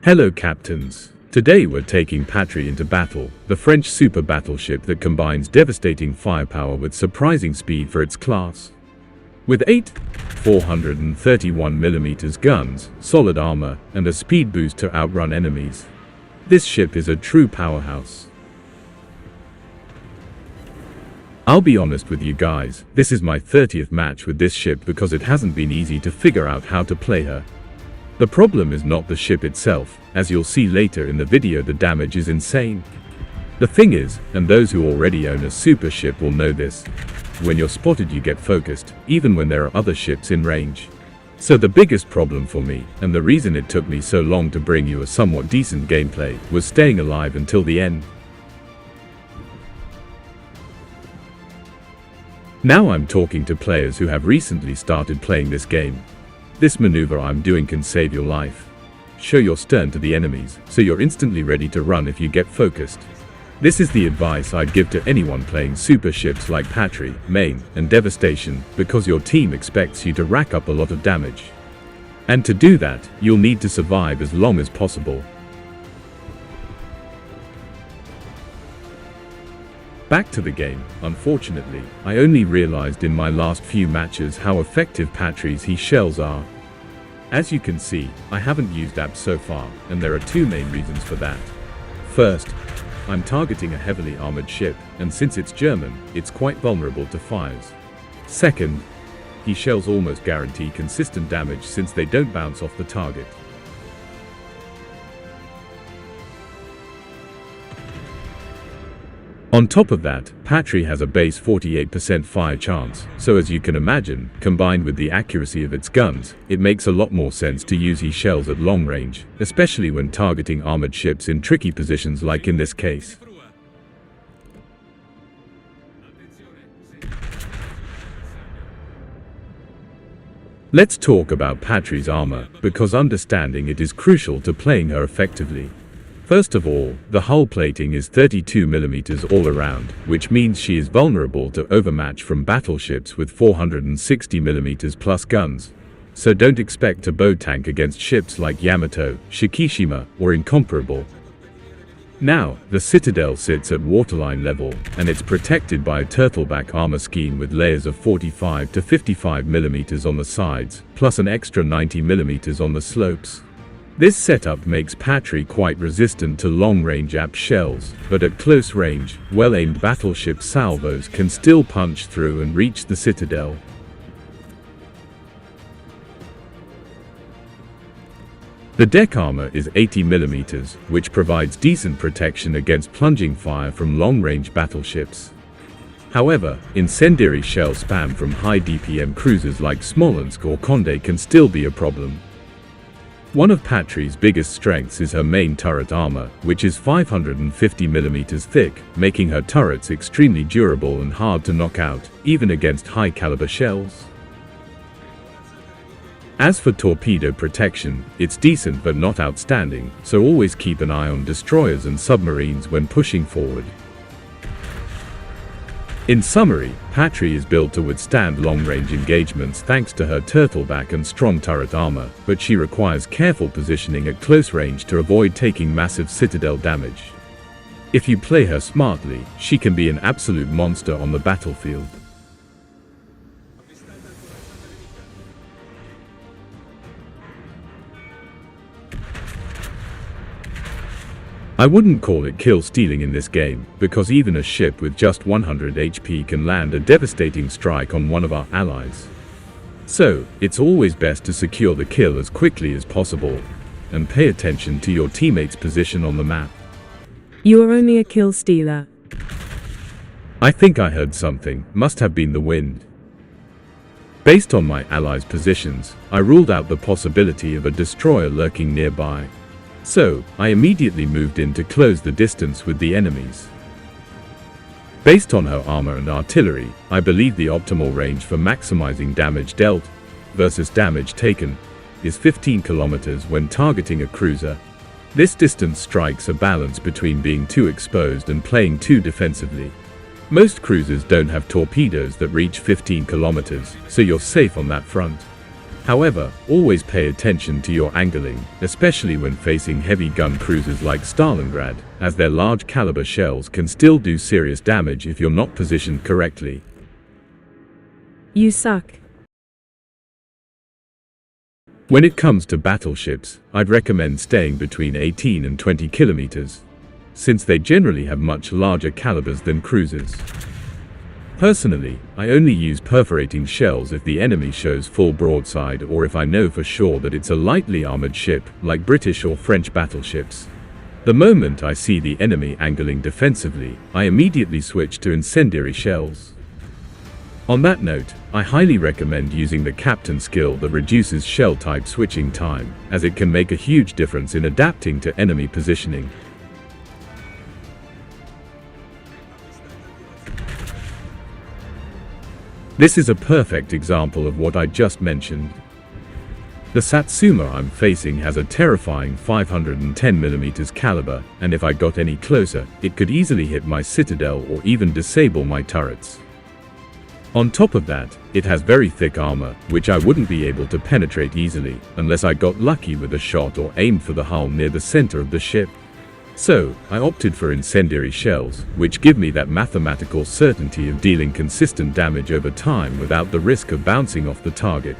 Hello captains. Today we're taking Patrie into battle, the French super battleship that combines devastating firepower with surprising speed for its class. With 8 431mm guns, solid armor, and a speed boost to outrun enemies, this ship is a true powerhouse. I'll be honest with you guys, this is my 30th match with this ship because it hasn't been easy to figure out how to play her. The problem is not the ship itself, as you'll see later in the video. The damage is insane. The thing is, and those who already own a super ship will know this, when you're spotted you get focused, even when there are other ships in range. So the biggest problem for me, and the reason it took me so long to bring you a somewhat decent gameplay, was staying alive until the end. Now I'm talking to players who have recently started playing this game. This maneuver I'm doing can save your life. Show your stern to the enemies, so you're instantly ready to run if you get focused. This is the advice I'd give to anyone playing super ships like Patrie, Main, and Devastation, because your team expects you to rack up a lot of damage. And to do that, you'll need to survive as long as possible. Back to the game. Unfortunately, I only realized in my last few matches how effective Patrie's shells are. As you can see, I haven't used apps so far, and there are two main reasons for that. First, I'm targeting a heavily armored ship, and since it's German, it's quite vulnerable to fires. Second, shells almost guarantee consistent damage since they don't bounce off the target. On top of that, Patrie has a base 48% fire chance, so as you can imagine, combined with the accuracy of its guns, it makes a lot more sense to use shells at long range, especially when targeting armored ships in tricky positions like in this case. Let's talk about Patrie's armor, because understanding it is crucial to playing her effectively. First of all, the hull plating is 32mm all around, which means she is vulnerable to overmatch from battleships with 460mm plus guns. So don't expect a bow tank against ships like Yamato, Shikishima, or Incomparable. Now, the citadel sits at waterline level, and it's protected by a turtleback armor scheme with layers of 45 to 55mm on the sides, plus an extra 90mm on the slopes. This setup makes Patrie quite resistant to long-range AP shells, but at close range, well-aimed battleship salvos can still punch through and reach the citadel. The deck armor is 80mm, which provides decent protection against plunging fire from long-range battleships. However, incendiary shell spam from high DPM cruisers like Smolensk or Condé can still be a problem. One of Patrie's biggest strengths is her main turret armor, which is 550mm thick, making her turrets extremely durable and hard to knock out, even against high-caliber shells. As for torpedo protection, it's decent but not outstanding, so always keep an eye on destroyers and submarines when pushing forward. In summary, Patrie is built to withstand long-range engagements thanks to her turtleback and strong turret armor, but she requires careful positioning at close range to avoid taking massive citadel damage. If you play her smartly, she can be an absolute monster on the battlefield. I wouldn't call it kill stealing in this game, because even a ship with just 100 HP can land a devastating strike on one of our allies. So, it's always best to secure the kill as quickly as possible, and pay attention to your teammate's position on the map. You are only a kill stealer. I think I heard something, must have been the wind. Based on my allies' positions, I ruled out the possibility of a destroyer lurking nearby. So, I immediately moved in to close the distance with the enemies. Based on her armor and artillery, I believe the optimal range for maximizing damage dealt versus damage taken is 15 kilometers when targeting a cruiser. This distance strikes a balance between being too exposed and playing too defensively. Most cruisers don't have torpedoes that reach 15 kilometers, so you're safe on that front. However, always pay attention to your angling, especially when facing heavy gun cruisers like Stalingrad, as their large caliber shells can still do serious damage if you're not positioned correctly. You suck. When it comes to battleships, I'd recommend staying between 18 and 20 kilometers, since they generally have much larger calibers than cruisers. Personally, I only use perforating shells if the enemy shows full broadside or if I know for sure that it's a lightly armored ship, like British or French battleships. The moment I see the enemy angling defensively, I immediately switch to incendiary shells. On that note, I highly recommend using the captain skill that reduces shell type switching time, as it can make a huge difference in adapting to enemy positioning. This is a perfect example of what I just mentioned. The Satsuma I'm facing has a terrifying 510mm caliber, and if I got any closer, it could easily hit my citadel or even disable my turrets. On top of that, it has very thick armor, which I wouldn't be able to penetrate easily, unless I got lucky with a shot or aimed for the hull near the center of the ship. So, I opted for incendiary shells, which give me that mathematical certainty of dealing consistent damage over time without the risk of bouncing off the target.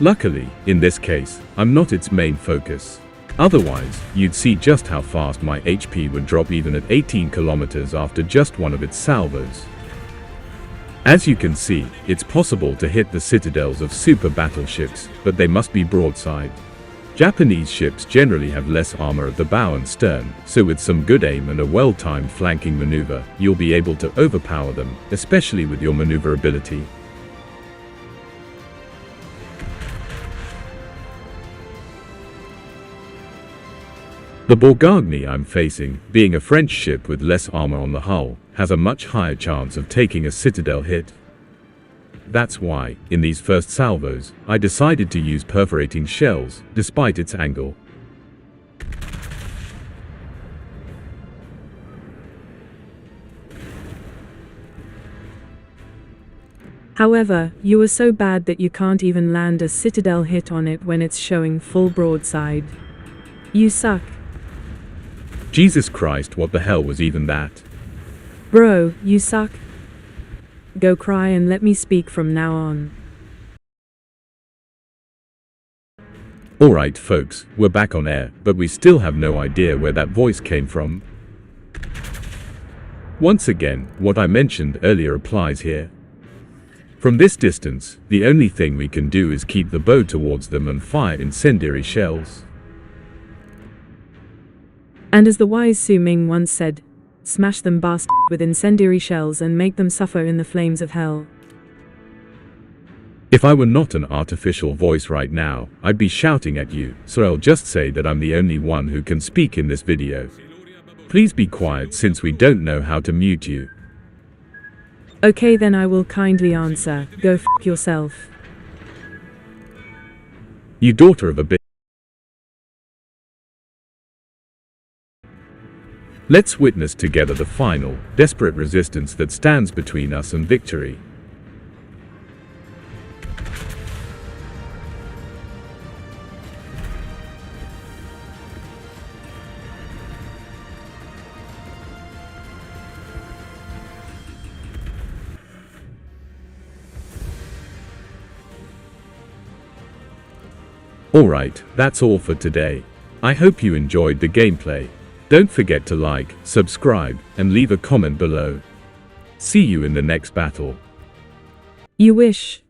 Luckily, in this case, I'm not its main focus. Otherwise, you'd see just how fast my HP would drop even at 18 kilometers after just one of its salvos. As you can see, it's possible to hit the citadels of super battleships, but they must be broadside. Japanese ships generally have less armor at the bow and stern, so with some good aim and a well-timed flanking maneuver, you'll be able to overpower them, especially with your maneuverability. The Bourgogne I'm facing, being a French ship with less armor on the hull, has a much higher chance of taking a citadel hit. That's why, in these first salvos, I decided to use perforating shells, despite its angle. However, you are so bad that you can't even land a citadel hit on it when it's showing full broadside. You suck. Jesus Christ, what the hell was even that? Bro, you suck. Go cry and let me speak from now on. Alright folks, we're back on air, but we still have no idea where that voice came from. Once again, what I mentioned earlier applies here. From this distance, the only thing we can do is keep the bow towards them and fire incendiary shells. And as the wise Su Ming once said, smash them bastard with incendiary shells and make them suffer in the flames of hell. If I were not an artificial voice right now, I'd be shouting at you, so I'll just say that I'm the only one who can speak in this video. Please be quiet since we don't know how to mute you. Okay, then I will kindly answer, go f yourself. You daughter of a bitch. Let's witness together the final, desperate resistance that stands between us and victory. Alright, that's all for today. I hope you enjoyed the gameplay. Don't forget to like, subscribe, and leave a comment below. See you in the next battle. You wish.